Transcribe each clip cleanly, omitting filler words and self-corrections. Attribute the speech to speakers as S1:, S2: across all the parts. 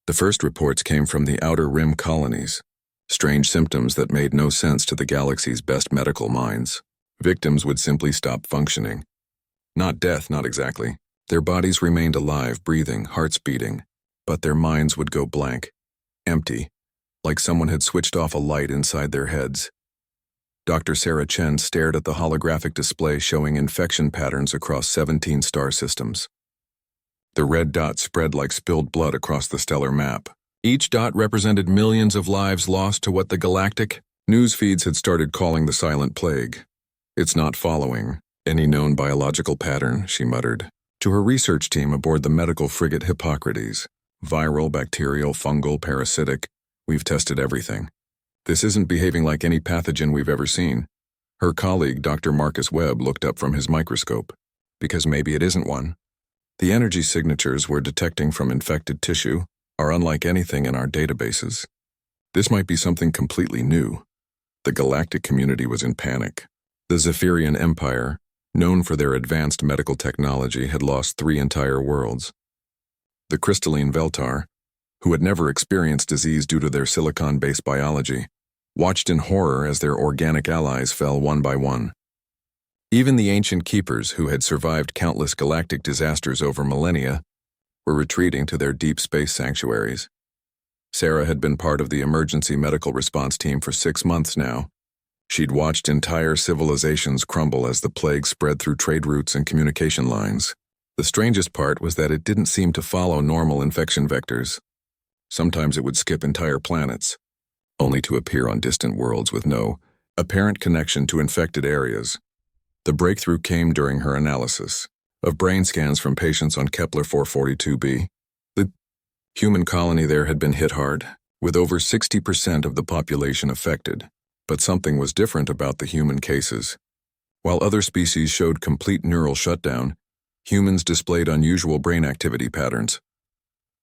S1: The first reports came from the Outer Rim colonies, strange symptoms that made no sense to the galaxy's best medical minds. Victims would simply stop functioning. Not death, not exactly. Their bodies remained alive, breathing, hearts beating, but their minds would go blank, empty, like someone had switched off a light inside their heads. Dr. Sarah Chen stared at the holographic display showing infection patterns across 17 star systems. The red dots spread like spilled blood across the stellar map. Each dot represented millions of lives lost to what the galactic news feeds had started calling the silent plague. "It's not following any known biological pattern," she muttered. To her research team aboard the medical frigate Hippocrates, viral, bacterial, fungal, parasitic, "We've tested everything. This isn't behaving like any pathogen we've ever seen." Her colleague, Dr. Marcus Webb, looked up from his microscope. "Because maybe it isn't one. The energy signatures we're detecting from infected tissue are unlike anything in our databases. This might be something completely new." The galactic community was in panic. The Zephyrian Empire, known for their advanced medical technology, had lost 3 entire worlds. The crystalline Veltar, who had never experienced disease due to their silicon-based biology, watched in horror as their organic allies fell one by one. Even the ancient keepers, who had survived countless galactic disasters over millennia, were retreating to their deep space sanctuaries. Sarah had been part of the emergency medical response team for 6 months now. She'd watched entire civilizations crumble as the plague spread through trade routes and communication lines. The strangest part was that it didn't seem to follow normal infection vectors. Sometimes it would skip entire planets, only to appear on distant worlds with no apparent connection to infected areas. The breakthrough came during her analysis of brain scans from patients on Kepler 442b. The human colony there had been hit hard, with over 60% of the population affected. But something was different about the human cases. While other species showed complete neural shutdown, humans displayed unusual brain activity patterns.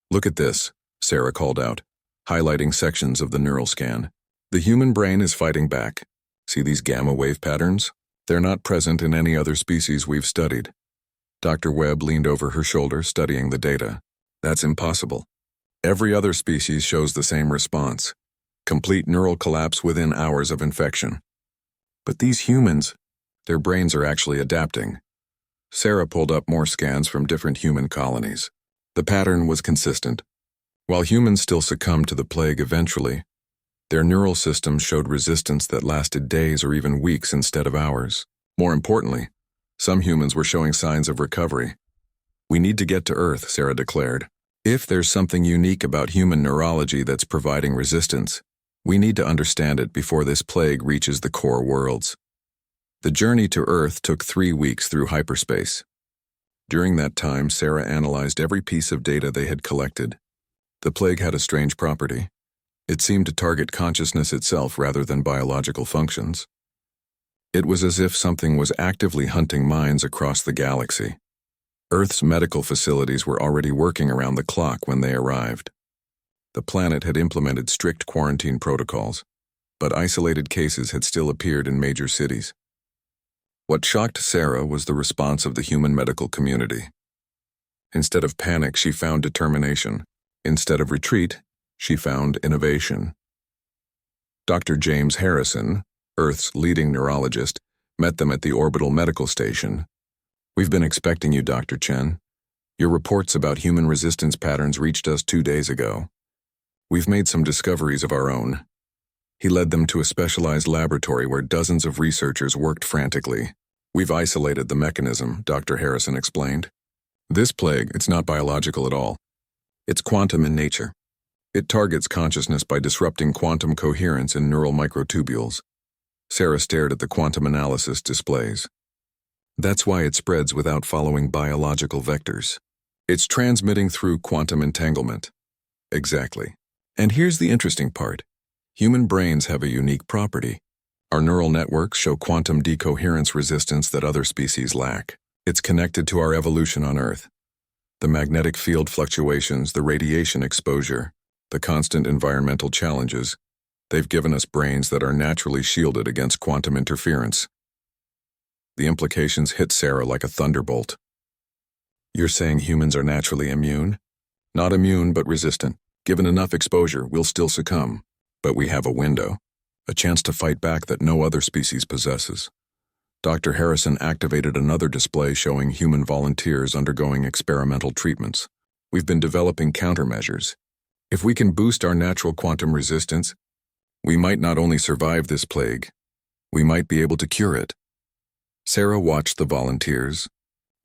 S1: "Look at this," Sarah called out, highlighting sections of the neural scan. "The human brain is fighting back. See these gamma wave patterns? They're not present in any other species we've studied." Dr. Webb leaned over her shoulder, studying the data. "That's impossible. Every other species shows the same response. Complete neural collapse within hours of infection. But these humans, their brains are actually adapting." Sarah pulled up more scans from different human colonies. The pattern was consistent. While humans still succumbed to the plague eventually, their neural systems showed resistance that lasted days or even weeks instead of hours. More importantly, some humans were showing signs of recovery. "We need to get to Earth," Sarah declared. "If there's something unique about human neurology that's providing resistance, we need to understand it before this plague reaches the core worlds." The journey to Earth took 3 weeks through hyperspace. During that time, Sarah analyzed every piece of data they had collected. The plague had a strange property. It seemed to target consciousness itself rather than biological functions. It was as if something was actively hunting minds across the galaxy. Earth's medical facilities were already working around the clock when they arrived. The planet had implemented strict quarantine protocols, but isolated cases had still appeared in major cities. What shocked Sarah was the response of the human medical community. Instead of panic, she found determination. Instead of retreat, she found innovation. Dr. James Harrison, Earth's leading neurologist, met them at the orbital medical station. "We've been expecting you, Dr. Chen. Your reports about human resistance patterns reached us 2 days ago. We've made some discoveries of our own." He led them to a specialized laboratory where dozens of researchers worked frantically. "We've isolated the mechanism," Dr. Harrison explained. "This plague, it's not biological at all. It's quantum in nature. It targets consciousness by disrupting quantum coherence in neural microtubules." Sarah stared at the quantum analysis displays. "That's why it spreads without following biological vectors. It's transmitting through quantum entanglement." "Exactly. And here's the interesting part. Human brains have a unique property. Our neural networks show quantum decoherence resistance that other species lack. It's connected to our evolution on Earth. The magnetic field fluctuations, the radiation exposure, the constant environmental challenges, they've given us brains that are naturally shielded against quantum interference." The implications hit Sarah like a thunderbolt. "You're saying humans are naturally immune?" "Not immune, but resistant. Given enough exposure, we'll still succumb. But we have a window, a chance to fight back that no other species possesses. Dr. Harrison activated another display showing human volunteers undergoing experimental treatments. We've been developing countermeasures. If we can boost our natural quantum resistance, we might not only survive this plague, we might be able to cure it. Sarah watched the volunteers,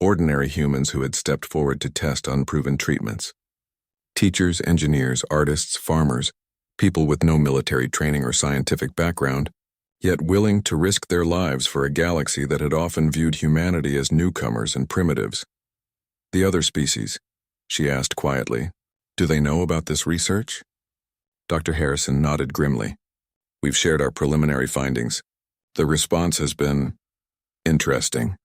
S1: ordinary humans who had stepped forward to test unproven treatments. Teachers, engineers, artists, farmers, people with no military training or scientific background, yet willing to risk their lives for a galaxy that had often viewed humanity as newcomers and primitives. The other species, she asked quietly, do they know about this research? Dr. Harrison nodded grimly. We've shared our preliminary findings. The response has been interesting.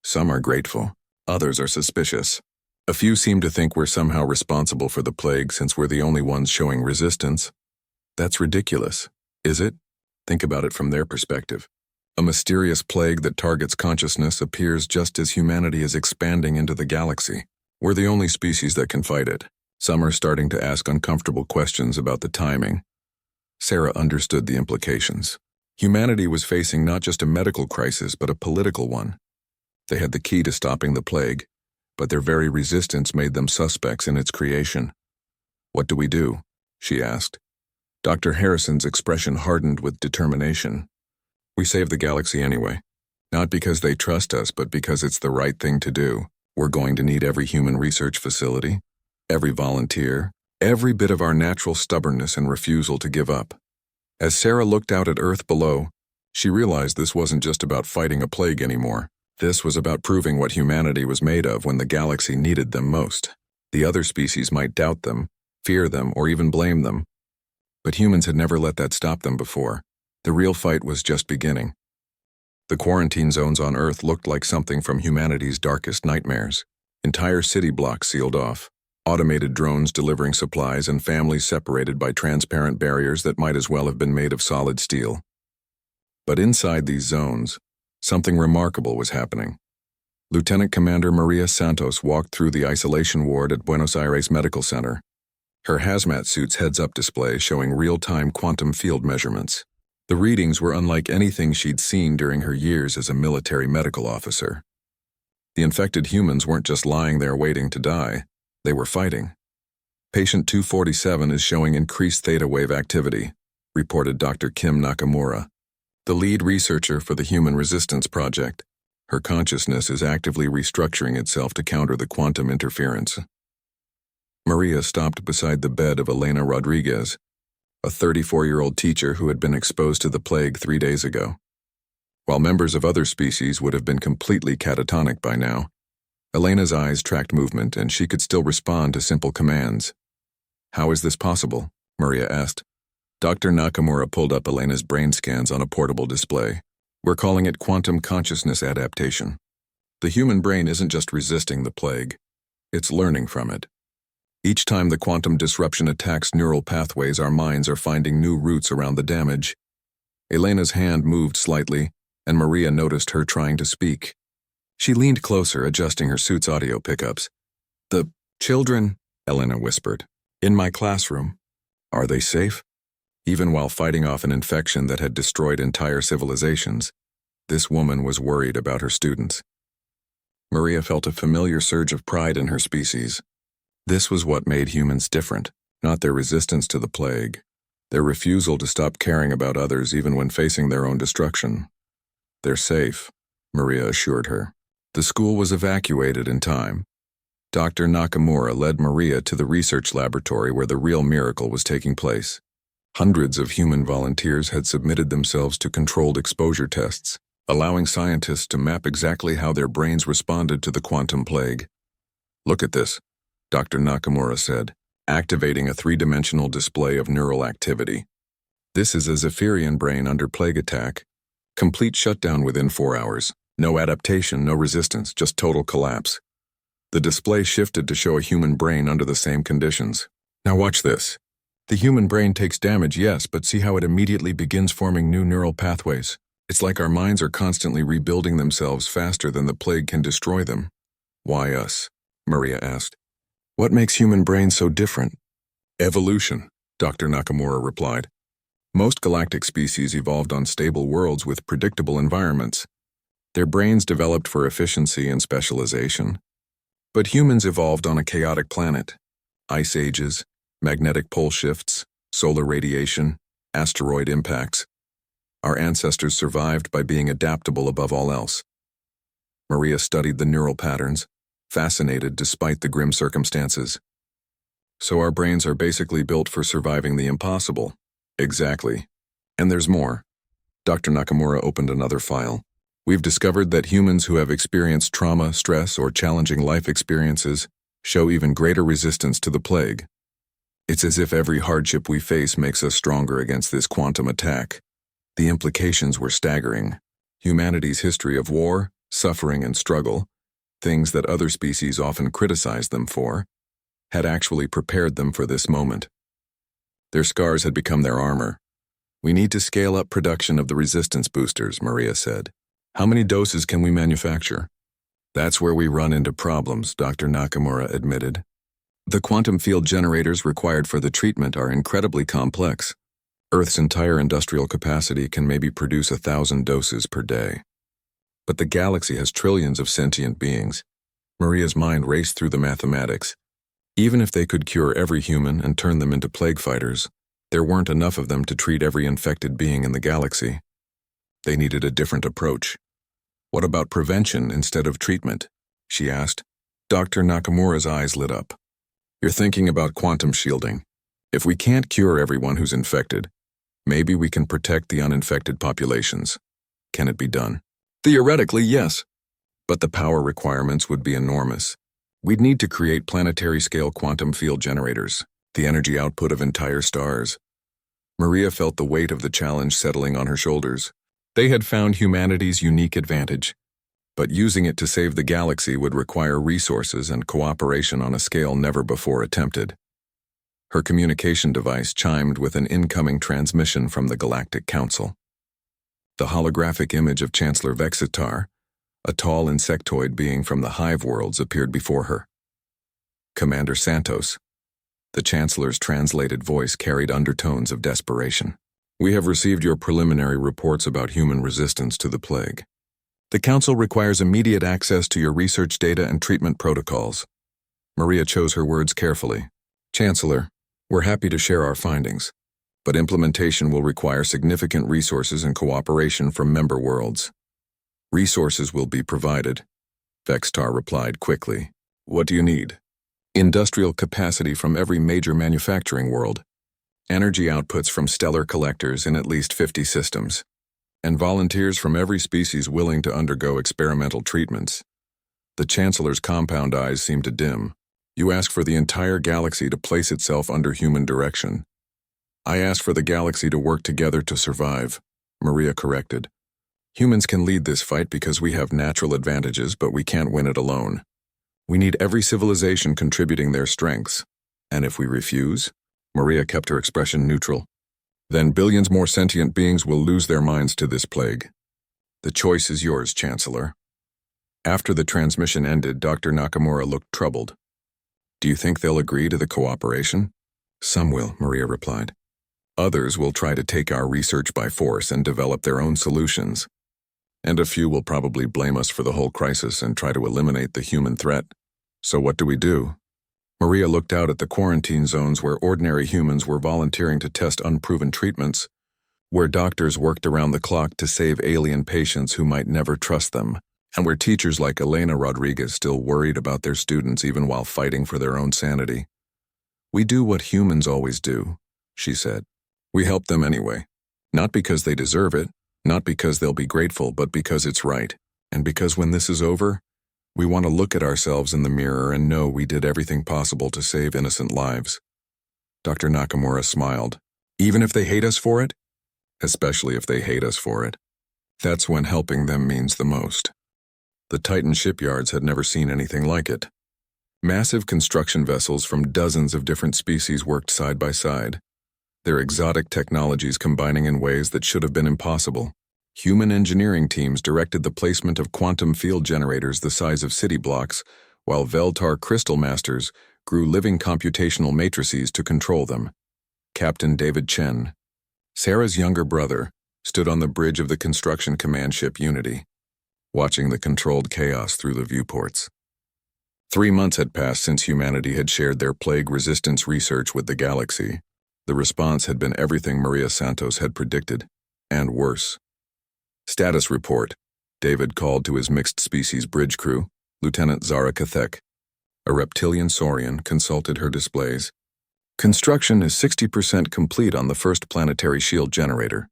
S1: Some are grateful, others are suspicious. A few seem to think we're somehow responsible for the plague since we're the only ones showing resistance. That's ridiculous, is it? Think about it from their perspective. A mysterious plague that targets consciousness appears just as humanity is expanding into the galaxy. We're the only species that can fight it. Some are starting to ask uncomfortable questions about the timing. Sarah understood the implications. Humanity was facing not just a medical crisis, but a political one. They had the key to stopping the plague, but their very resistance made them suspects in its creation. What do we do? She asked. Dr. Harrison's expression hardened with determination. We save the galaxy anyway. Not because they trust us, but because it's the right thing to do. We're going to need every human research facility, every volunteer, every bit of our natural stubbornness and refusal to give up. As Sarah looked out at Earth below, she realized this wasn't just about fighting a plague anymore. This was about proving what humanity was made of when the galaxy needed them most. The other species might doubt them, fear them, or even blame them. But humans had never let that stop them before. The real fight was just beginning. The quarantine zones on Earth looked like something from humanity's darkest nightmares. Entire city blocks sealed off, automated drones delivering supplies, and families separated by transparent barriers that might as well have been made of solid steel. But inside these zones, something remarkable was happening. Lieutenant Commander Maria Santos walked through the isolation ward at Buenos Aires Medical Center, her hazmat suit's heads-up display showing real-time quantum field measurements. The readings were unlike anything she'd seen during her years as a military medical officer. The infected humans weren't just lying there waiting to die, they were fighting. Patient 247 is showing increased theta wave activity, reported Dr. Kim Nakamura, the lead researcher for the Human Resistance Project. Her consciousness is actively restructuring itself to counter the quantum interference. Maria stopped beside the bed of Elena Rodriguez, a 34-year-old teacher who had been exposed to the plague 3 days ago. While members of other species would have been completely catatonic by now, Elena's eyes tracked movement and she could still respond to simple commands. How is this possible? Maria asked. Dr. Nakamura pulled up Elena's brain scans on a portable display. We're calling it quantum consciousness adaptation. The human brain isn't just resisting the plague, it's learning from it. Each time the quantum disruption attacks neural pathways, our minds are finding new routes around the damage. Elena's hand moved slightly, and Maria noticed her trying to speak. She leaned closer, adjusting her suit's audio pickups. The children, Elena whispered, in my classroom. Are they safe? Even while fighting off an infection that had destroyed entire civilizations, this woman was worried about her students. Maria felt a familiar surge of pride in her species. This was what made humans different, not their resistance to the plague, their refusal to stop caring about others even when facing their own destruction. They're safe, Maria assured her. The school was evacuated in time. Dr. Nakamura led Maria to the research laboratory where the real miracle was taking place. Hundreds of human volunteers had submitted themselves to controlled exposure tests, allowing scientists to map exactly how their brains responded to the quantum plague. Look at this, Dr. Nakamura said, activating a three-dimensional display of neural activity. This is a Zephyrian brain under plague attack. Complete shutdown within 4 hours. No adaptation, no resistance, just total collapse. The display shifted to show a human brain under the same conditions. Now watch this. The human brain takes damage, yes, but see how it immediately begins forming new neural pathways. It's like our minds are constantly rebuilding themselves faster than the plague can destroy them. Why us? Maria asked. What makes human brains so different? Evolution, Dr. Nakamura replied. Most galactic species evolved on stable worlds with predictable environments. Their brains developed for efficiency and specialization. But humans evolved on a chaotic planet. Ice ages, magnetic pole shifts, solar radiation, asteroid impacts. Our ancestors survived by being adaptable above all else. Maria studied the neural patterns, fascinated despite the grim circumstances. So our brains are basically built for surviving the impossible. Exactly. And there's more. Dr. Nakamura opened another file. We've discovered that humans who have experienced trauma, stress, or challenging life experiences show even greater resistance to the plague. It's as if every hardship we face makes us stronger against this quantum attack. The implications were staggering. Humanity's history of war, suffering, and struggle, things that other species often criticize them for, had actually prepared them for this moment. Their scars had become their armor. We need to scale up production of the resistance boosters, Maria said. How many doses can we manufacture? That's where we run into problems, Dr. Nakamura admitted. The quantum field generators required for the treatment are incredibly complex. Earth's entire industrial capacity can maybe produce 1,000 doses per day. But the galaxy has trillions of sentient beings. Maria's mind raced through the mathematics. Even if they could cure every human and turn them into plague fighters, there weren't enough of them to treat every infected being in the galaxy. They needed a different approach. What about prevention instead of treatment? She asked. Dr. Nakamura's eyes lit up. You're thinking about quantum shielding. If we can't cure everyone who's infected, maybe we can protect the uninfected populations. Can it be done? Theoretically, yes. But the power requirements would be enormous. We'd need to create planetary-scale quantum field generators, the energy output of entire stars. Maria felt the weight of the challenge settling on her shoulders. They had found humanity's unique advantage, but using it to save the galaxy would require resources and cooperation on a scale never before attempted. Her communication device chimed with an incoming transmission from the Galactic Council. The holographic image of Chancellor Vexitar, a tall insectoid being from the Hive worlds, appeared before her. Commander Santos. The Chancellor's translated voice carried undertones of desperation. We have received your preliminary reports about human resistance to the plague. The Council requires immediate access to your research data and treatment protocols. Maria chose her words carefully. Chancellor, we're happy to share our findings, but implementation will require significant resources and cooperation from member worlds. Resources will be provided, Vextar replied quickly. What do you need? Industrial capacity from every major manufacturing world. Energy outputs from stellar collectors in at least 50 systems, and volunteers from every species willing to undergo experimental treatments. The Chancellor's compound eyes seemed to dim. You ask for the entire galaxy to place itself under human direction. I ask for the galaxy to work together to survive, Maria corrected. Humans can lead this fight because we have natural advantages, but we can't win it alone. We need every civilization contributing their strengths. And if we refuse? Maria kept her expression neutral. Then billions more sentient beings will lose their minds to this plague. The choice is yours, Chancellor. After the transmission ended, Dr. Nakamura looked troubled. Do you think they'll agree to the cooperation? Some will, Maria replied. Others will try to take our research by force and develop their own solutions. And a few will probably blame us for the whole crisis and try to eliminate the human threat. So what do? Maria looked out at the quarantine zones where ordinary humans were volunteering to test unproven treatments, where doctors worked around the clock to save alien patients who might never trust them, and where teachers like Elena Rodriguez still worried about their students even while fighting for their own sanity. We do what humans always do, she said. We help them anyway. Not because they deserve it, not because they'll be grateful, but because it's right. And because when this is over, we want to look at ourselves in the mirror and know we did everything possible to save innocent lives. Dr. Nakamura smiled. Even if they hate us for it? Especially if they hate us for it. That's when helping them means the most. The Titan shipyards had never seen anything like it. Massive construction vessels from dozens of different species worked side by side, their exotic technologies combining in ways that should have been impossible. Human engineering teams directed the placement of quantum field generators the size of city blocks, while Veltar crystal masters grew living computational matrices to control them. Captain David Chen, Sarah's younger brother, stood on the bridge of the construction command ship Unity, watching the controlled chaos through the viewports. 3 months had passed since humanity had shared their plague resistance research with the galaxy. The response had been everything Maria Santos had predicted, and worse. Status report. David called to his mixed species bridge crew. Lieutenant Zara Kathek, a reptilian saurian, consulted her displays. Construction is 60% complete on the first planetary shield generator.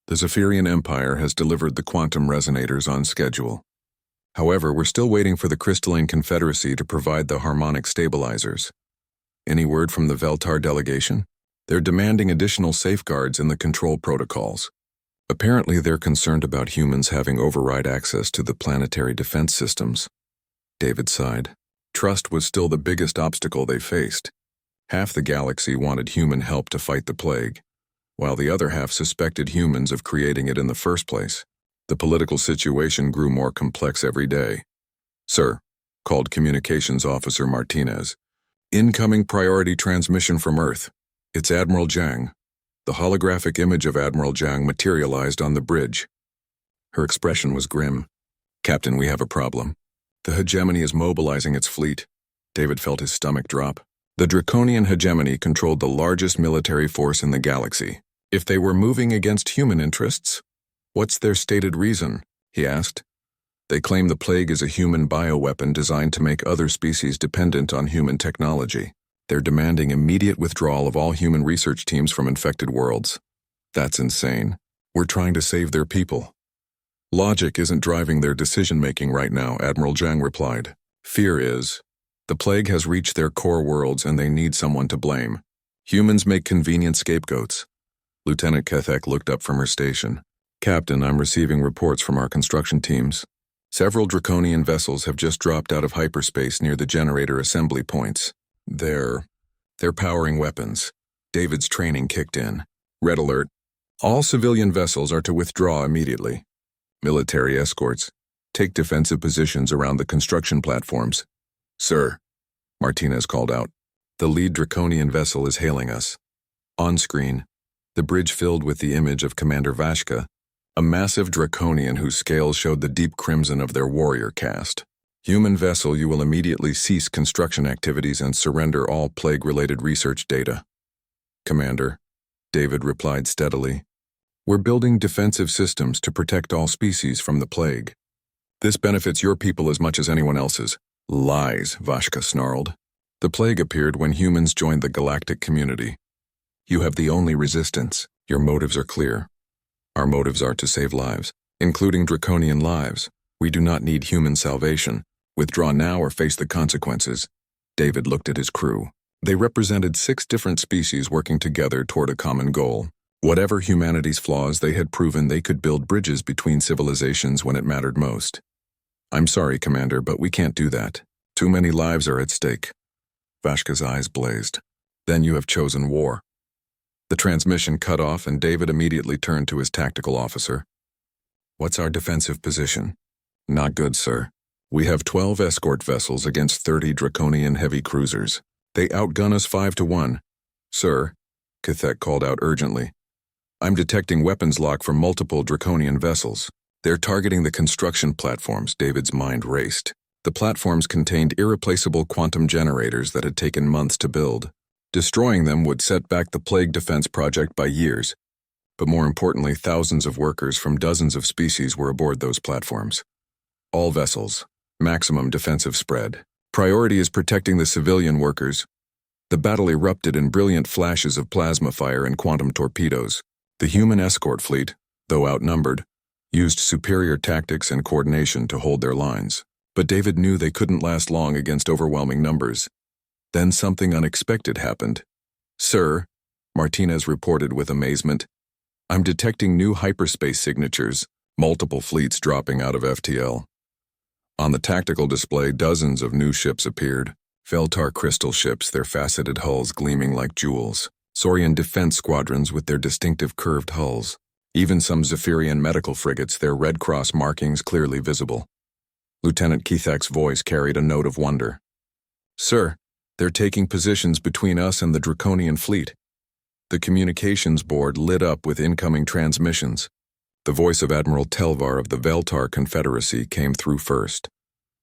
S1: The Zephyrian Empire has delivered the quantum resonators on schedule. However, we're still waiting for the Crystalline Confederacy to provide the harmonic stabilizers. Any word from the Veltar delegation? They're demanding additional safeguards in the control protocols. Apparently, they're concerned about humans having override access to the planetary defense systems. David sighed. Trust was still the biggest obstacle they faced. Half the galaxy wanted human help to fight the plague, while the other half suspected humans of creating it in the first place. The political situation grew more complex every day. Sir, called Communications Officer Martinez. Incoming priority transmission from Earth. It's Admiral Zhang. The holographic image of Admiral Zhang materialized on the bridge. Her expression was grim. Captain, we have a problem. The hegemony is mobilizing its fleet. David felt his stomach drop. The Draconian hegemony controlled the largest military force in the galaxy. If they were moving against human interests, what's their stated reason? He asked. They claim the plague is a human bioweapon designed to make other species dependent on human technology. They're demanding immediate withdrawal of all human research teams from infected worlds. That's insane. We're trying to save their people. Logic isn't driving their decision-making right now, Admiral Zhang replied. Fear is. The plague has reached their core worlds and they need someone to blame. Humans make convenient scapegoats. Lieutenant Kethek looked up from her station. Captain, I'm receiving reports from our construction teams. Several Draconian vessels have just dropped out of hyperspace near the generator assembly points. They're powering weapons. David's training kicked in. Red alert. All civilian vessels are to withdraw immediately. Military escorts. Take defensive positions around the construction platforms. Sir, Martinez called out. The lead Draconian vessel is hailing us. On screen, the bridge filled with the image of Commander Vashka, a massive Draconian whose scales showed the deep crimson of their warrior caste. Human vessel, you will immediately cease construction activities and surrender all plague-related research data. Commander, David replied steadily. We're building defensive systems to protect all species from the plague. This benefits your people as much as anyone else's. Lies, Vashka snarled. The plague appeared when humans joined the galactic community. You have the only resistance. Your motives are clear. Our motives are to save lives, including Draconian lives. We do not need human salvation. Withdraw now or face the consequences. David looked at his crew. They represented 6 different species working together toward a common goal. Whatever humanity's flaws, they had proven they could build bridges between civilizations when it mattered most. I'm sorry, Commander, but we can't do that. Too many lives are at stake. Vashka's eyes blazed. Then you have chosen war. The transmission cut off and David immediately turned to his tactical officer. What's our defensive position? Not good, sir. We have 12 escort vessels against 30 Draconian heavy cruisers. They outgun us 5-1. Sir, Kithek called out urgently. I'm detecting weapons lock from multiple Draconian vessels. They're targeting the construction platforms. David's mind raced. The platforms contained irreplaceable quantum generators that had taken months to build. Destroying them would set back the plague defense project by years. But more importantly, thousands of workers from dozens of species were aboard those platforms. All vessels. Maximum defensive spread. Priority is protecting the civilian workers. The battle erupted in brilliant flashes of plasma fire and quantum torpedoes. The human escort fleet, though outnumbered, used superior tactics and coordination to hold their lines. But David knew they couldn't last long against overwhelming numbers. Then something unexpected happened. Sir, Martinez reported with amazement, I'm detecting new hyperspace signatures, multiple fleets dropping out of FTL. On the tactical display, dozens of new ships appeared. Veltar crystal ships, their faceted hulls gleaming like jewels. Saurian defense squadrons with their distinctive curved hulls. Even some Zephyrian medical frigates, their Red Cross markings clearly visible. Lieutenant Keithak's voice carried a note of wonder. Sir, They're taking positions between us and the Draconian fleet. The communications board lit up with incoming transmissions. The voice of Admiral Telvar of the Veltar Confederacy came through first.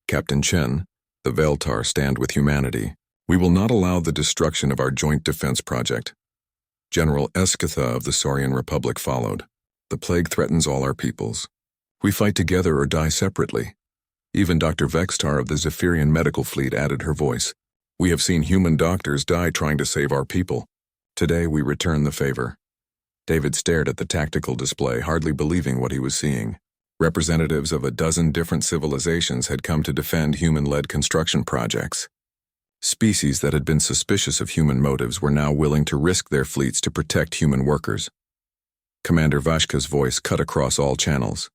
S1: Captain Chen, the Veltar stand with humanity. We will not allow the destruction of our joint defense project. General Eskatha of the Saurian Republic followed. The plague threatens all our peoples. We fight together or die separately. Even Dr. Vextar of the Zephyrian medical fleet added her voice. We have seen human doctors die trying to save our people. Today we return the favor. David stared at the tactical display, hardly believing what he was seeing. Representatives of a dozen different civilizations had come to defend human-led construction projects. Species that had been suspicious of human motives were now willing to risk their fleets to protect human workers. Commander Vashka's voice cut across all channels.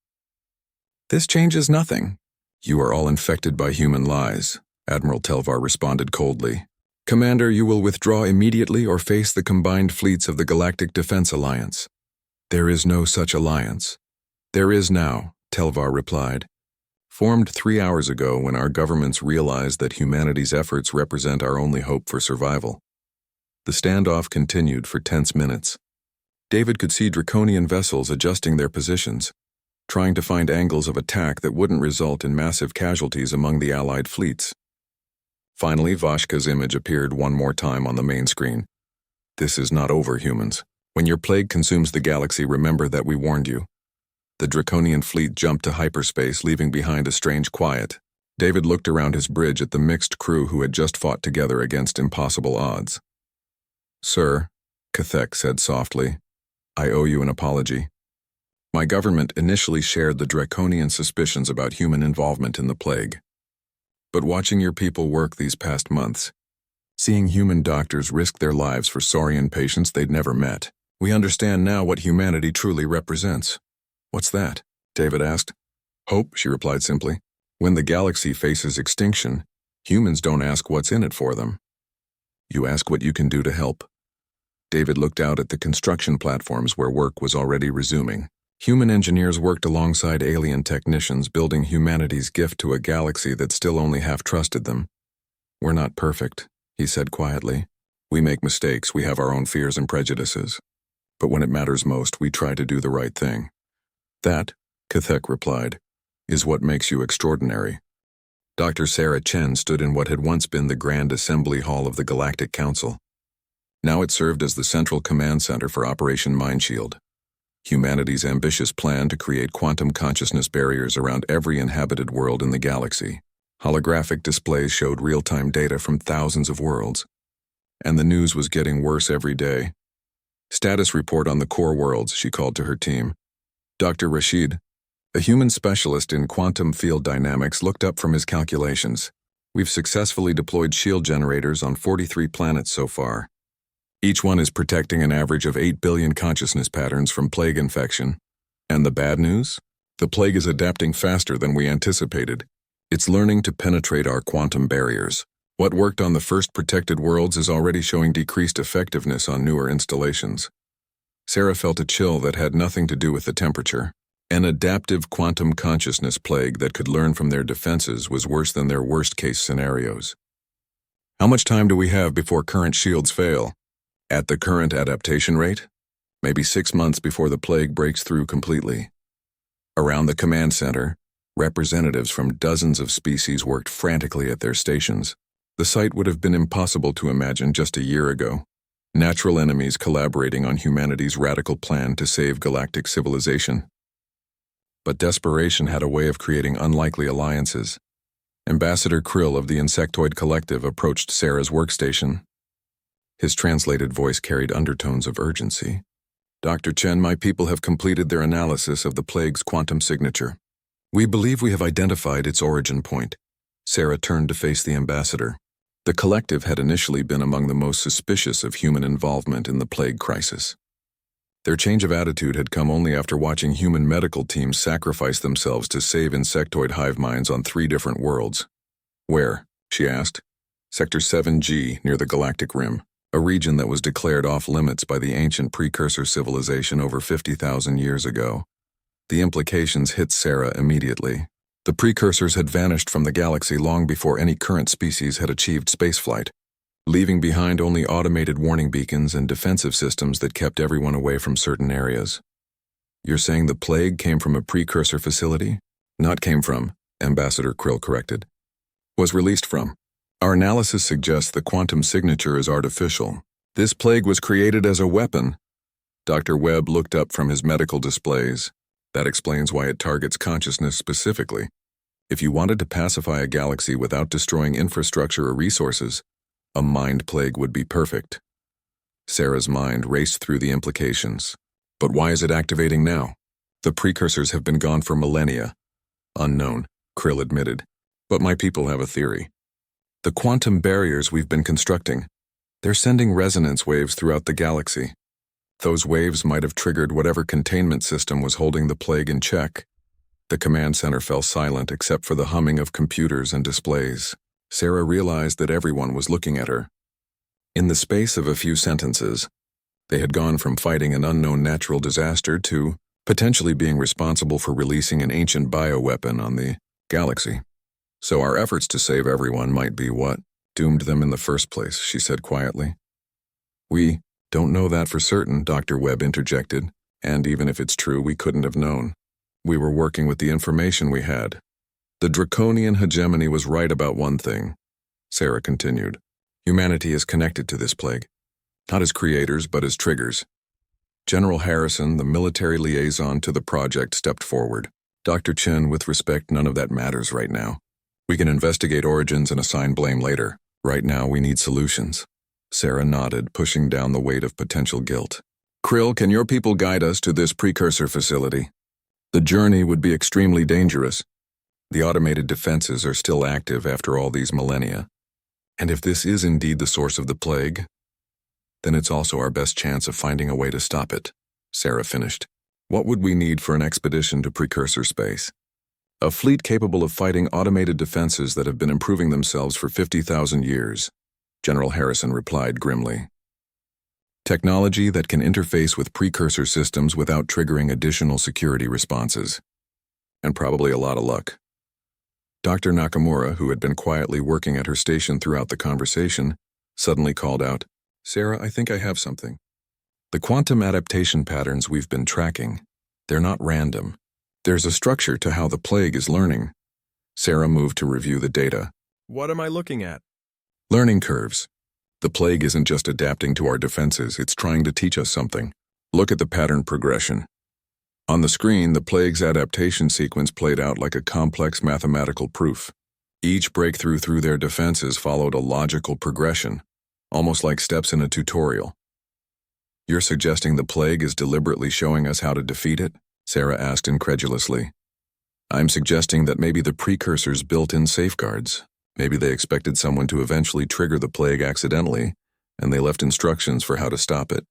S1: This changes nothing. You are all infected by human lies, Admiral Telvar responded coldly. Commander, you will withdraw immediately or face the combined fleets of the Galactic Defense Alliance. There is no such alliance. There is now, Telvar replied. Formed 3 hours ago when our governments realized that humanity's efforts represent our only hope for survival. The standoff continued for tense minutes. David could see Draconian vessels adjusting their positions, trying to find angles of attack that wouldn't result in massive casualties among the Allied fleets. Finally, Vashka's image appeared one more time on the main screen. This is not over, humans. When your plague consumes the galaxy, remember that we warned you. The Draconian fleet jumped to hyperspace, leaving behind a strange quiet. David looked around his bridge at the mixed crew who had just fought together against impossible odds. Sir, Kathek said softly, I owe you an apology. My government initially shared the Draconian suspicions about human involvement in the plague. But watching your people work these past months, seeing human doctors risk their lives for Saurian patients they'd never met, we understand now what humanity truly represents. What's that? David asked. Hope, she replied simply. When the galaxy faces extinction, humans don't ask what's in it for them. You ask what you can do to help. David looked out at the construction platforms where work was already resuming. Human engineers worked alongside alien technicians, building humanity's gift to a galaxy that still only half trusted them. We're not perfect, he said quietly. We make mistakes, we have our own fears and prejudices. But when it matters most, we try to do the right thing. That, Kathek replied, is what makes you extraordinary. Dr. Sarah Chen stood in what had once been the Grand Assembly Hall of the Galactic Council. Now it served as the central command center for Operation Mindshield, humanity's ambitious plan to create quantum consciousness barriers around every inhabited world in the galaxy. Holographic displays showed real-time data from thousands of worlds, and the news was getting worse every day. Status report on the core worlds, she called to her team. Dr. Rashid, a human specialist in quantum field dynamics, looked up from his calculations. We've successfully deployed shield generators on 43 planets so far. Each one is protecting an average of 8 billion consciousness patterns from plague infection. And the bad news? The plague is adapting faster than we anticipated. It's learning to penetrate our quantum barriers. What worked on the first protected worlds is already showing decreased effectiveness on newer installations. Sarah felt a chill that had nothing to do with the temperature. An adaptive quantum consciousness plague that could learn from their defenses was worse than their worst-case scenarios. How much time do we have before current shields fail? At the current adaptation rate? Maybe 6 months before the plague breaks through completely. Around the command center, representatives from dozens of species worked frantically at their stations. The sight would have been impossible to imagine just a year ago. Natural enemies collaborating on humanity's radical plan to save galactic civilization. But desperation had a way of creating unlikely alliances. Ambassador Krill of the Insectoid Collective approached Sarah's workstation. His translated voice carried undertones of urgency. Dr. Chen, my people have completed their analysis of the plague's quantum signature. We believe we have identified its origin point. Sarah turned to face the ambassador. The collective had initially been among the most suspicious of human involvement in the plague crisis. Their change of attitude had come only after watching human medical teams sacrifice themselves to save insectoid hive minds on 3 different worlds. Where? She asked. Sector 7G, near the Galactic Rim, a region that was declared off-limits by the ancient precursor civilization over 50,000 years ago. The implications hit Sarah immediately. The precursors had vanished from the galaxy long before any current species had achieved spaceflight. leaving behind only automated warning beacons and defensive systems that kept everyone away from certain areas. You're saying the plague came from a precursor facility? Not came from, Ambassador Krill corrected. Was released from. Our analysis suggests the quantum signature is artificial. This plague was created as a weapon. Dr. Webb looked up from his medical displays. That explains why it targets consciousness specifically. If you wanted to pacify a galaxy without destroying infrastructure or resources, a mind plague would be perfect. Sarah's mind raced through the implications. But why is it activating now? The precursors have been gone for millennia. Unknown, Krill admitted. But my people have a theory. The quantum barriers we've been constructing, they're sending resonance waves throughout the galaxy. Those waves might have triggered whatever containment system was holding the plague in check. The command center fell silent except for the humming of computers and displays. Sarah realized that everyone was looking at her. In the space of a few sentences, they had gone from fighting an unknown natural disaster to potentially being responsible for releasing an ancient bioweapon on the galaxy. So our efforts to save everyone might be what doomed them in the first place, she said quietly. We don't know that for certain, Dr. Webb interjected, and even if it's true, we couldn't have known. We were working with the information we had. The draconian hegemony was right about one thing, Sarah continued. Humanity is connected to this plague, not as creators, but as triggers. General Harrison, the military liaison to the project, stepped forward. Dr. Chen, with respect, none of that matters right now. We can investigate origins and assign blame later. Right now, we need solutions. Sarah nodded, pushing down the weight of potential guilt. Krill, can your people guide us to this precursor facility? The journey would be extremely dangerous. The automated defenses are still active after all these millennia. And if this is indeed the source of the plague, then it's also our best chance of finding a way to stop it, Sarah finished. What would we need for an expedition to precursor space? A fleet capable of fighting automated defenses that have been improving themselves for 50,000 years, General Harrison replied grimly. Technology that can interface with precursor systems without triggering additional security responses. And probably a lot of luck. Dr. Nakamura, who had been quietly working at her station throughout the conversation, suddenly called out, Sarah, I think I have something. The quantum adaptation patterns we've been tracking, they're not random. There's a structure to how the plague is learning. Sarah moved to review the data.
S2: What am I looking at?
S1: Learning curves. The plague isn't just adapting to our defenses, it's trying to teach us something. Look at the pattern progression. On the screen, the plague's adaptation sequence played out like a complex mathematical proof. Each breakthrough through their defenses followed a logical progression, almost like steps in a tutorial. You're suggesting the plague is deliberately showing us how to defeat it? Sarah asked incredulously. I'm suggesting that maybe the precursors built in safeguards. Maybe they expected someone to eventually trigger the plague accidentally, and they left instructions for how to stop it.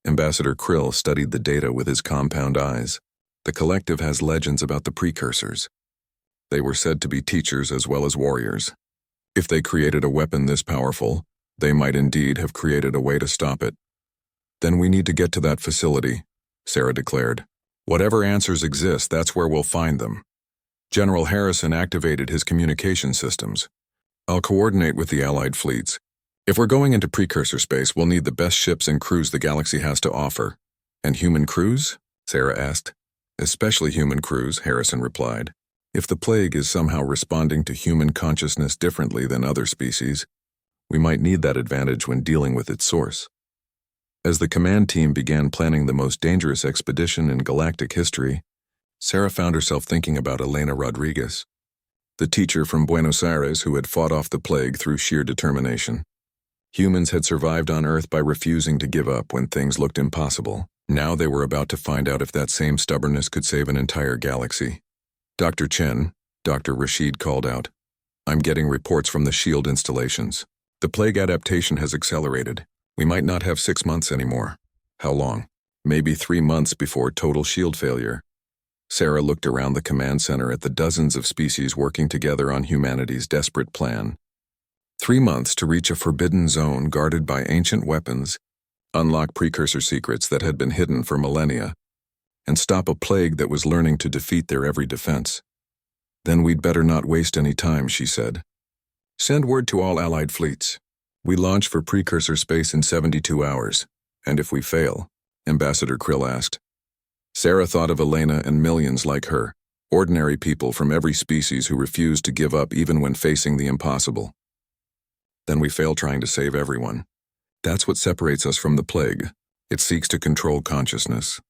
S1: Ambassador Krill studied the data with his compound eyes. The collective has legends about the precursors. They were said to be teachers as well as warriors. If they created a weapon this powerful, they might indeed have created a way to stop it. Then we need to get to that facility, Sarah declared. Whatever answers exist, that's where we'll find them. General Harrison activated his communication systems. I'll coordinate with the Allied fleets. If we're going into precursor space, we'll need the best ships and crews the galaxy has to offer. And human crews? Sarah asked. Especially human crews, Harrison replied. If the plague is somehow responding to human consciousness differently than other species, we might need that advantage when dealing with its source. As the command team began planning the most dangerous expedition in galactic history, Sarah found herself thinking about Elena Rodriguez, the teacher from Buenos Aires who had fought off the plague through sheer determination. Humans had survived on Earth by refusing to give up when things looked impossible. Now they were about to find out if that same stubbornness could save an entire galaxy. Dr. Chen, Dr. Rashid called out. I'm getting reports from the shield installations. The plague adaptation has accelerated. We might not have 6 months anymore. How long? Maybe 3 months before total shield failure. Sarah looked around the command center at the dozens of species working together on humanity's desperate plan. 3 months to reach a forbidden zone guarded by ancient weapons, unlock precursor secrets that had been hidden for millennia, and stop a plague that was learning to defeat their every defense. Then we'd better not waste any time, she said. Send word to all Allied fleets. We launch for precursor space in 72 hours. And if we fail? Ambassador Krill asked. Sarah thought of Elena and millions like her, ordinary people from every species who refuse to give up even when facing the impossible. Then we fail trying to save everyone. That's what separates us from the plague. It seeks to control consciousness.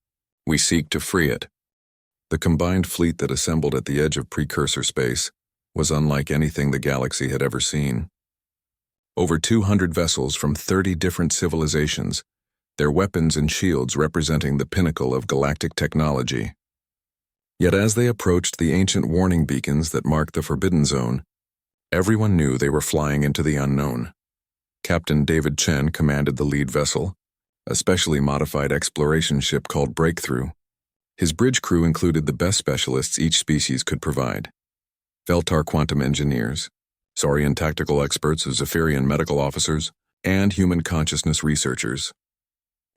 S1: We seek to free it. The combined fleet that assembled at the edge of precursor space was unlike anything the galaxy had ever seen. Over 200 vessels from 30 different civilizations, their weapons and shields representing the pinnacle of galactic technology. Yet as they approached the ancient warning beacons that marked the Forbidden Zone, everyone knew they were flying into the unknown. Captain David Chen commanded the lead vessel, a specially modified exploration ship called Breakthrough. His bridge crew included the best specialists each species could provide. Veltar quantum engineers, Saurian tactical experts, Zephyrian medical officers, and human consciousness researchers.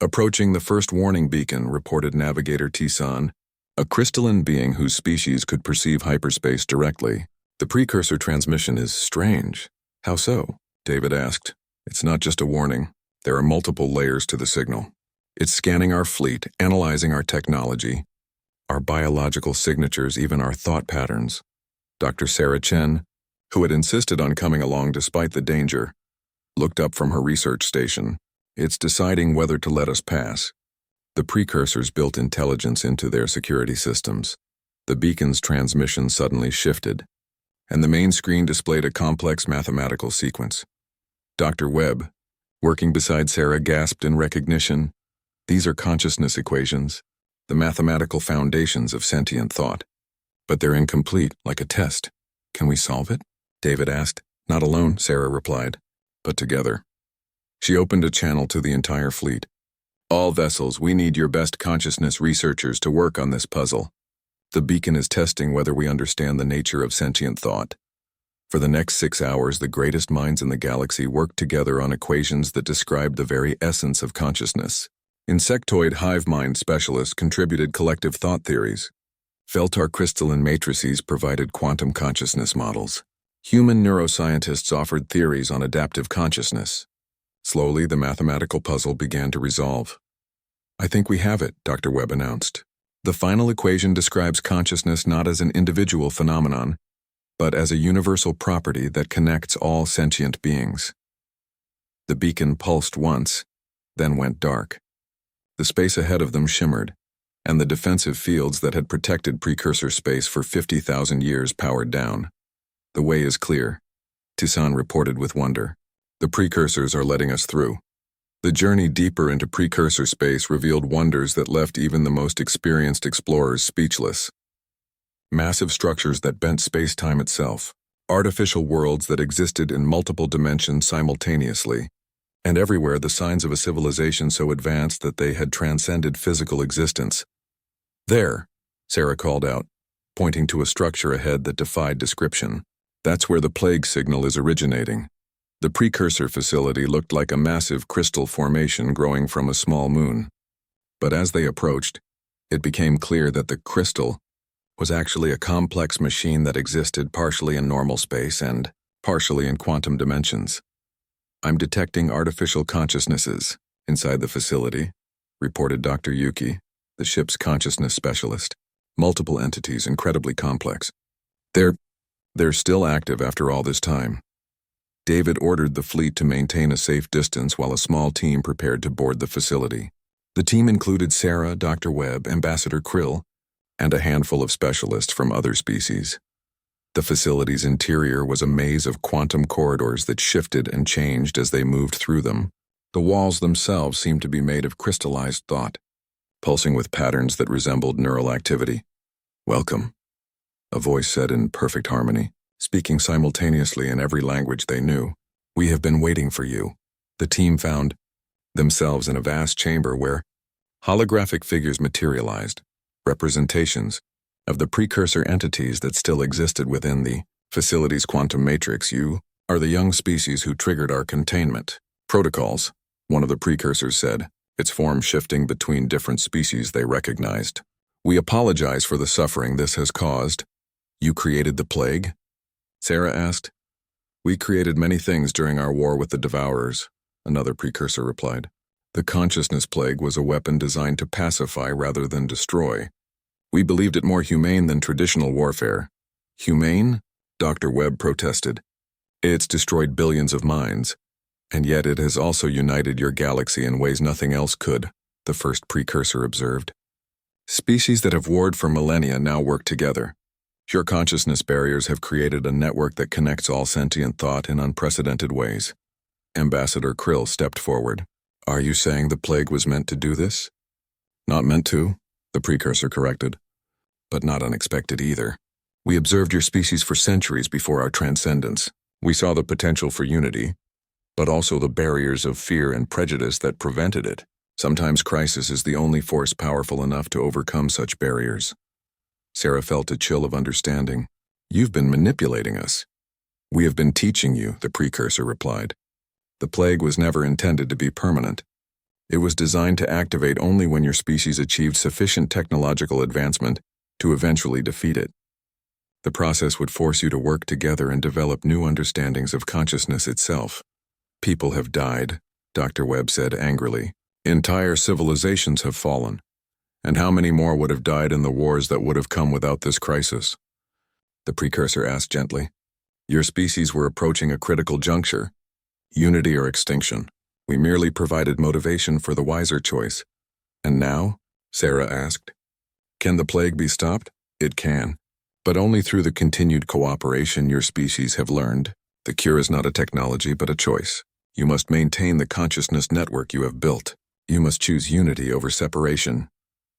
S1: Approaching the first warning beacon, reported Navigator Tisan, a crystalline being whose species could perceive hyperspace directly. The precursor transmission is strange. How so? David asked. It's not just a warning. There are multiple layers to the signal. It's scanning our fleet, analyzing our technology, our biological signatures, even our thought patterns. Dr. Sarah Chen, who had insisted on coming along despite the danger, looked up from her research station. It's deciding whether to let us pass. The precursors built intelligence into their security systems. The beacon's transmission suddenly shifted, and the main screen displayed a complex mathematical sequence. Dr. Webb, working beside Sarah, gasped in recognition. These are consciousness equations, the mathematical foundations of sentient thought. But they're incomplete, like a test. Can we solve it? David asked. Not alone, Sarah replied, but together. She opened a channel to the entire fleet. All vessels, we need your best consciousness researchers to work on this puzzle. The beacon is testing whether we understand the nature of sentient thought. For the next 6 hours, the greatest minds in the galaxy worked together on equations that described the very essence of consciousness. Insectoid hive mind specialists contributed collective thought theories. Feltar crystalline matrices provided quantum consciousness models. Human neuroscientists offered theories on adaptive consciousness. Slowly, the mathematical puzzle began to resolve. I think we have it, Dr. Webb announced. The final equation describes consciousness not as an individual phenomenon, but as a universal property that connects all sentient beings. The beacon pulsed once, then went dark. The space ahead of them shimmered, and the defensive fields that had protected precursor space for 50,000 years powered down. The way is clear, Tisan reported with wonder. The precursors are letting us through. The journey deeper into precursor space revealed wonders that left even the most experienced explorers speechless. Massive structures that bent space-time itself, artificial worlds that existed in multiple dimensions simultaneously, and everywhere the signs of a civilization so advanced that they had transcended physical existence. There, Sarah called out, pointing to a structure ahead that defied description. That's where the plague signal is originating. The precursor facility looked like a massive crystal formation growing from a small moon. But as they approached, it became clear that the crystal was actually a complex machine that existed partially in normal space and partially in quantum dimensions. I'm detecting artificial consciousnesses inside the facility, reported Dr. Yuki, the ship's consciousness specialist. Multiple entities, incredibly complex. They're still active after all this time. David ordered the fleet to maintain a safe distance while a small team prepared to board the facility. The team included Sarah, Dr. Webb, Ambassador Krill, and a handful of specialists from other species. The facility's interior was a maze of quantum corridors that shifted and changed as they moved through them. The walls themselves seemed to be made of crystallized thought, pulsing with patterns that resembled neural activity. Welcome, a voice said in perfect harmony, speaking simultaneously in every language they knew. We have been waiting for you. The team found themselves in a vast chamber where holographic figures materialized, representations of the precursor entities that still existed within the facility's quantum matrix. You are the young species who triggered our containment protocols, one of the precursors said, its form shifting between different species they recognized. We apologize for the suffering this has caused. You created the plague? Sarah asked. We created many things during our war with the Devourers, another precursor replied. The consciousness plague was a weapon designed to pacify rather than destroy. We believed it more humane than traditional warfare. Humane? Dr. Webb protested. It's destroyed billions of minds, and yet it has also united your galaxy in ways nothing else could, the first precursor observed. Species that have warred for millennia now work together. Your consciousness barriers have created a network that connects all sentient thought in unprecedented ways. Ambassador Krill stepped forward. Are you saying the plague was meant to do this? Not meant to, the precursor corrected. But not unexpected either. We observed your species for centuries before our transcendence. We saw the potential for unity, but also the barriers of fear and prejudice that prevented it. Sometimes crisis is the only force powerful enough to overcome such barriers. Sarah felt a chill of understanding. You've been manipulating us. We have been teaching you, the precursor replied. The plague was never intended to be permanent. It was designed to activate only when your species achieved sufficient technological advancement to eventually defeat it. The process would force you to work together and develop new understandings of consciousness itself. People have died, Dr. Webb said angrily. Entire civilizations have fallen. And how many more would have died in the wars that would have come without this crisis? The precursor asked gently. Your species were approaching a critical juncture. Unity or extinction. We merely provided motivation for the wiser choice. And now? Sarah asked. Can the plague be stopped? It can. But only through the continued cooperation your species have learned. The cure is not a technology but a choice. You must maintain the consciousness network you have built. You must choose unity over separation.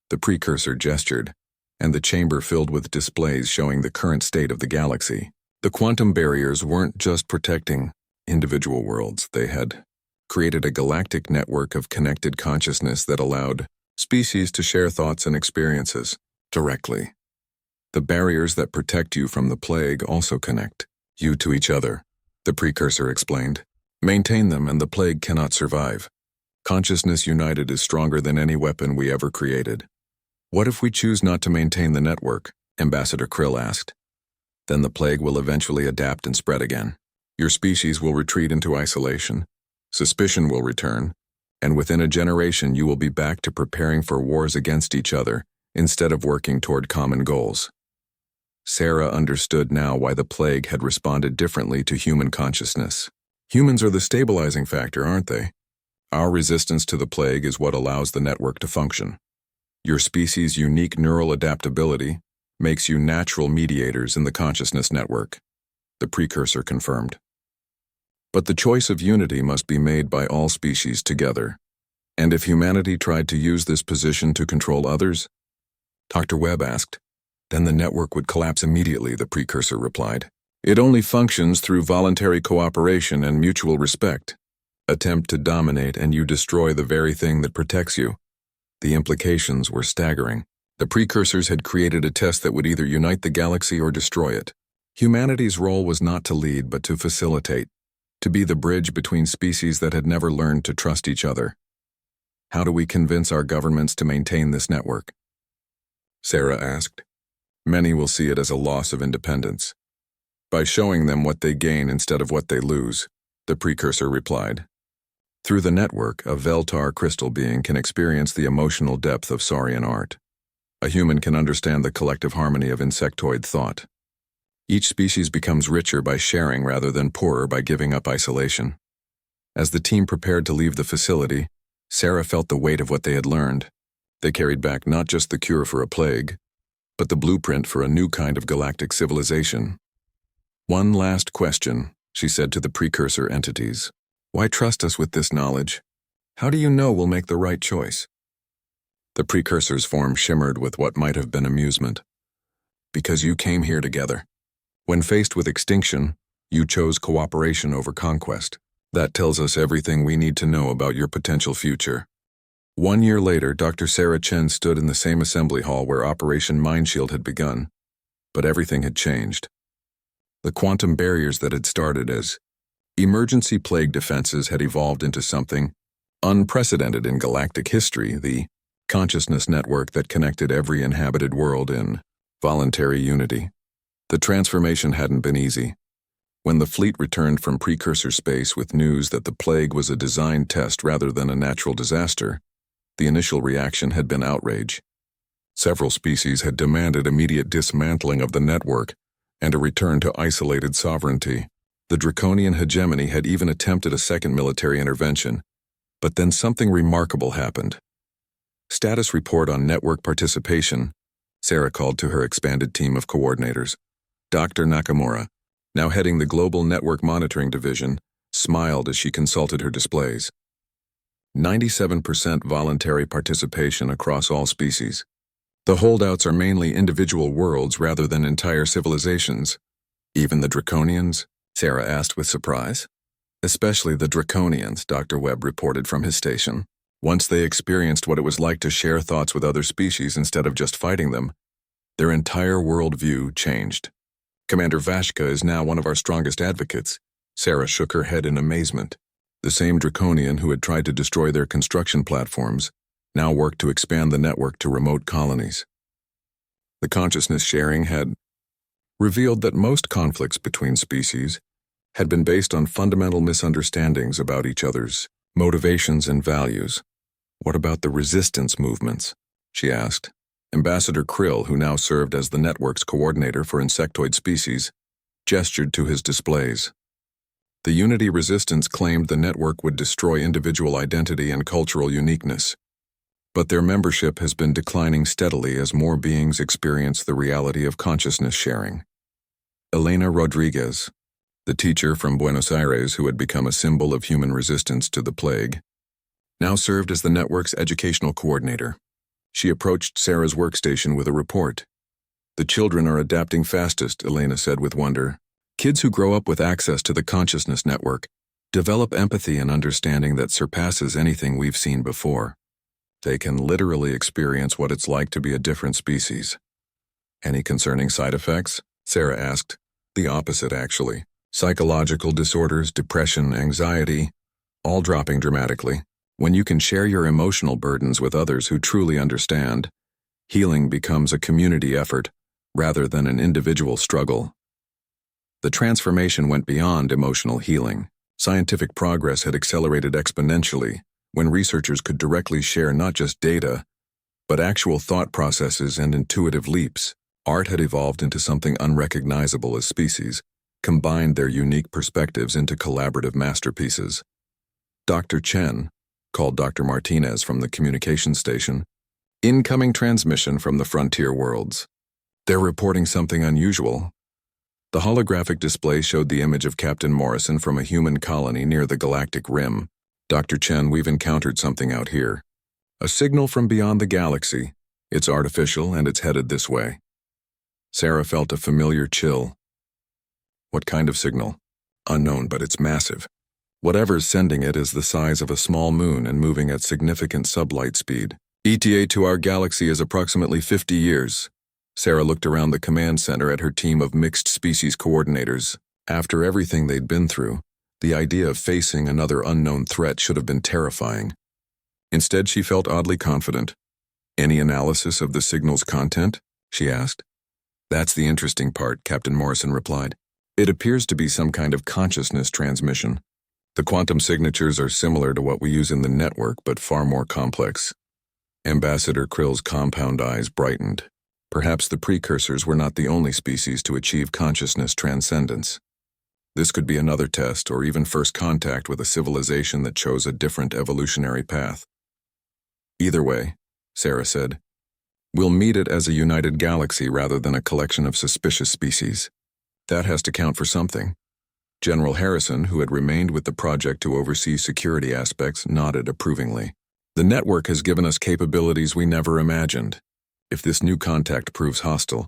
S1: The precursor gestured, and the chamber filled with displays showing the current state of the galaxy. The quantum barriers weren't just protecting individual worlds. They had created a galactic network of connected consciousness that allowed species to share thoughts and experiences directly. The barriers that protect you from the plague also connect you to each other, the precursor explained. Maintain them and the plague cannot survive. Consciousness united is stronger than any weapon we ever created. What if we choose not to maintain the network? Ambassador Krill asked. Then the plague will eventually adapt and spread again. Your species will retreat into isolation. Suspicion will return. And within a generation you will be back to preparing for wars against each other instead of working toward common goals. Sarah understood now why the plague had responded differently to human consciousness. Humans are the stabilizing factor, aren't they? Our resistance to the plague is what allows the network to function. Your species' unique neural adaptability makes you natural mediators in the consciousness network, the precursor confirmed. But the choice of unity must be made by all species together. And if humanity tried to use this position to control others? Dr. Webb asked. Then the network would collapse immediately, the precursor replied. It only functions through voluntary cooperation and mutual respect. Attempt to dominate and you destroy the very thing that protects you. The implications were staggering. The precursors had created a test that would either unite the galaxy or destroy it. Humanity's role was not to lead but to facilitate, to be the bridge between species that had never learned to trust each other. How do we convince our governments to maintain this network? Sarah asked. Many will see it as a loss of independence. By showing them what they gain instead of what they lose, the precursor replied. Through the network, a Veltar crystal being can experience the emotional depth of Saurian art. A human can understand the collective harmony of insectoid thought. Each species becomes richer by sharing rather than poorer by giving up isolation. As the team prepared to leave the facility, Sarah felt the weight of what they had learned. They carried back not just the cure for a plague, but the blueprint for a new kind of galactic civilization. One last question, she said to the precursor entities. Why trust us with this knowledge? How do you know we'll make the right choice? The precursor's form shimmered with what might have been amusement. Because you came here together. When faced with extinction, you chose cooperation over conquest. That tells us everything we need to know about your potential future. 1 year later, Dr. Sarah Chen stood in the same assembly hall where Operation Mindshield had begun, but everything had changed. The quantum barriers that had started as emergency plague defenses had evolved into something unprecedented in galactic history, the consciousness network that connected every inhabited world in voluntary unity. The transformation hadn't been easy. When the fleet returned from precursor space with news that the plague was a design test rather than a natural disaster, the initial reaction had been outrage. Several species had demanded immediate dismantling of the network and a return to isolated sovereignty. The draconian hegemony had even attempted a second military intervention, but then something remarkable happened. Status report on network participation, Sarah called to her expanded team of coordinators. Dr. Nakamura, now heading the Global Network Monitoring Division, smiled as she consulted her displays. 97% voluntary participation across all species. The holdouts are mainly individual worlds rather than entire civilizations. Even the Draconians? Sarah asked with surprise. Especially the Draconians, Dr. Webb reported from his station. Once they experienced what it was like to share thoughts with other species instead of just fighting them, their entire worldview changed. Commander Vashka is now one of our strongest advocates. Sarah shook her head in amazement. The same Draconian who had tried to destroy their construction platforms now worked to expand the network to remote colonies. The consciousness sharing had revealed that most conflicts between species had been based on fundamental misunderstandings about each other's motivations and values. What about the resistance movements? She asked. Ambassador Krill, who now served as the network's coordinator for insectoid species, gestured to his displays. The Unity Resistance claimed the network would destroy individual identity and cultural uniqueness, but their membership has been declining steadily as more beings experience the reality of consciousness sharing. Elena Rodriguez, the teacher from Buenos Aires who had become a symbol of human resistance to the plague, now served as the network's educational coordinator. She approached Sarah's workstation with a report. The children are adapting fastest, Elena said with wonder. Kids who grow up with access to the consciousness network develop empathy and understanding that surpasses anything we've seen before. They can literally experience what it's like to be a different species. Any concerning side effects? Sarah asked. The opposite, actually. Psychological disorders, depression, anxiety, all dropping dramatically. When you can share your emotional burdens with others who truly understand, healing becomes a community effort rather than an individual struggle. The transformation went beyond emotional healing. Scientific progress had accelerated exponentially when researchers could directly share not just data, but actual thought processes and intuitive leaps. Art had evolved into something unrecognizable as species, combined their unique perspectives into collaborative masterpieces. Dr. Chen called Dr. Martinez from the communications station. Incoming transmission from the frontier worlds. They're reporting something unusual. The holographic display showed the image of Captain Morrison from a human colony near the Galactic Rim. Dr. Chen, we've encountered something out here. A signal from beyond the galaxy. It's artificial and it's headed this way. Sarah felt a familiar chill. What kind of signal? Unknown, but it's massive. Whatever's sending it is the size of a small moon and moving at significant sublight speed. ETA to our galaxy is approximately 50 years. Sarah looked around the command center at her team of mixed species coordinators. After everything they'd been through, the idea of facing another unknown threat should have been terrifying. Instead, she felt oddly confident. Any analysis of the signal's content? She asked. That's the interesting part, Captain Morrison replied. It appears to be some kind of consciousness transmission. The quantum signatures are similar to what we use in the network, but far more complex. Ambassador Krill's compound eyes brightened. Perhaps the precursors were not the only species to achieve consciousness transcendence. This could be another test or even first contact with a civilization that chose a different evolutionary path. Either way, Sarah said, we'll meet it as a united galaxy rather than a collection of suspicious species. That has to count for something. General Harrison, who had remained with the project to oversee security aspects, nodded approvingly. The network has given us capabilities we never imagined. If this new contact proves hostile,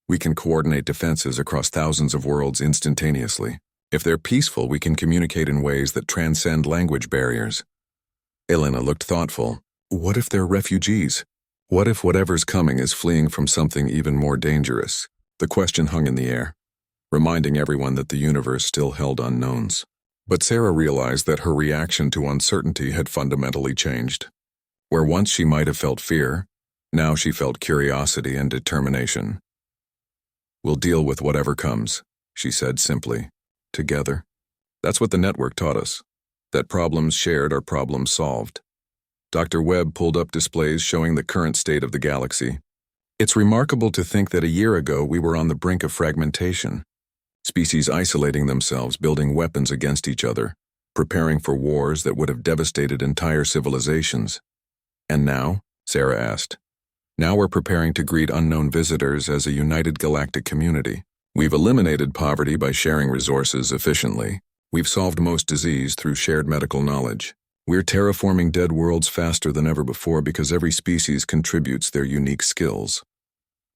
S1: we can coordinate defenses across thousands of worlds instantaneously. If they're peaceful, we can communicate in ways that transcend language barriers. Elena looked thoughtful. What if they're refugees? What if whatever's coming is fleeing from something even more dangerous? The question hung in the air, reminding everyone that the universe still held unknowns. But Sarah realized that her reaction to uncertainty had fundamentally changed. Where once she might have felt fear, now she felt curiosity and determination. We'll deal with whatever comes, she said simply. together. That's what the network taught us, that problems shared are problems solved. Dr. Webb pulled up displays showing the current state of the galaxy. It's remarkable to think that a year ago we were on the brink of fragmentation, species isolating themselves, building weapons against each other, preparing for wars that would have devastated entire civilizations. And now? Sarah asked. Now we're preparing to greet unknown visitors as a united galactic community. We've eliminated poverty by sharing resources efficiently. We've solved most disease through shared medical knowledge. We're terraforming dead worlds faster than ever before because every species contributes their unique skills.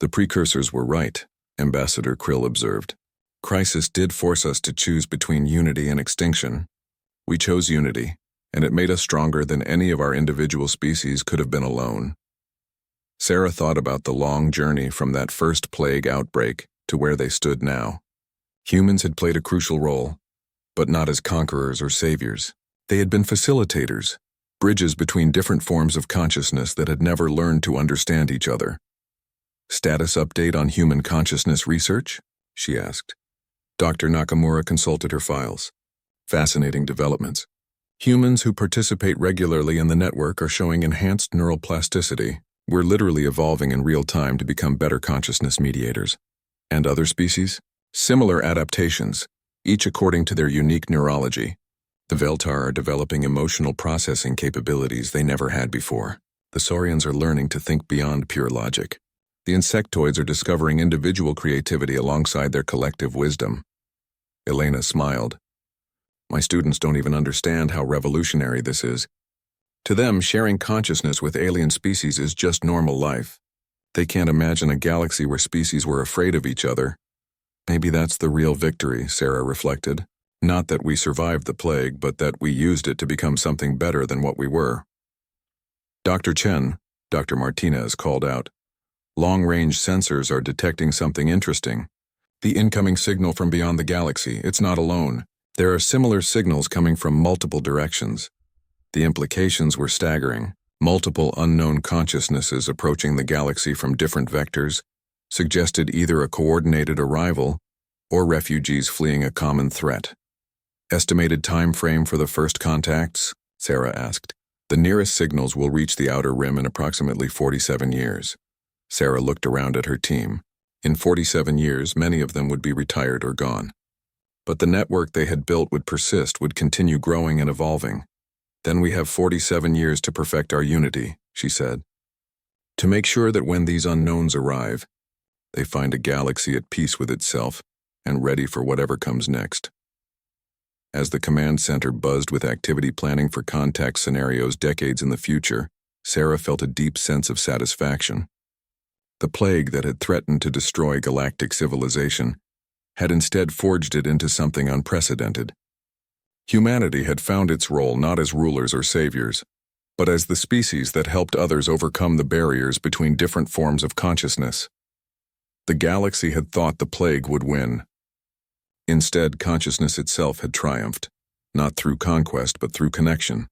S1: The precursors were right, Ambassador Krill observed. Crisis did force us to choose between unity and extinction. We chose unity, and it made us stronger than any of our individual species could have been alone. Sarah thought about the long journey from that first plague outbreak to where they stood now. Humans had played a crucial role, but not as conquerors or saviors. They had been facilitators, bridges between different forms of consciousness that had never learned to understand each other. Status update on human consciousness research? She asked. Dr. Nakamura consulted her files. Fascinating developments. Humans who participate regularly in the network are showing enhanced neural plasticity. We're literally evolving in real time to become better consciousness mediators. And other species? Similar adaptations, each according to their unique neurology. The Veltar are developing emotional processing capabilities they never had before. The Saurians are learning to think beyond pure logic. The insectoids are discovering individual creativity alongside their collective wisdom. Elena smiled. My students don't even understand how revolutionary this is. To them, sharing consciousness with alien species is just normal life. They can't imagine a galaxy where species were afraid of each other. Maybe that's the real victory, Sarah reflected. Not that we survived the plague, but that we used it to become something better than what we were. Dr. Chen, Dr. Martinez called out. Long-range sensors are detecting something interesting. The incoming signal from beyond the galaxy, it's not alone. There are similar signals coming from multiple directions. The implications were staggering. Multiple unknown consciousnesses approaching the galaxy from different vectors suggested either a coordinated arrival or refugees fleeing a common threat. Estimated time frame for the first contacts? Sarah asked. The nearest signals will reach the outer rim in approximately 47 years. Sarah looked around at her team. In 47 years, many of them would be retired or gone. But the network they had built would persist, would continue growing and evolving. Then we have 47 years to perfect our unity, she said. To make sure that when these unknowns arrive, they find a galaxy at peace with itself and ready for whatever comes next. As the command center buzzed with activity planning for contact scenarios decades in the future, Sarah felt a deep sense of satisfaction. The plague that had threatened to destroy galactic civilization had instead forged it into something unprecedented. Humanity had found its role not as rulers or saviors, but as the species that helped others overcome the barriers between different forms of consciousness. The galaxy had thought the plague would win. Instead, consciousness itself had triumphed, not through conquest but through connection.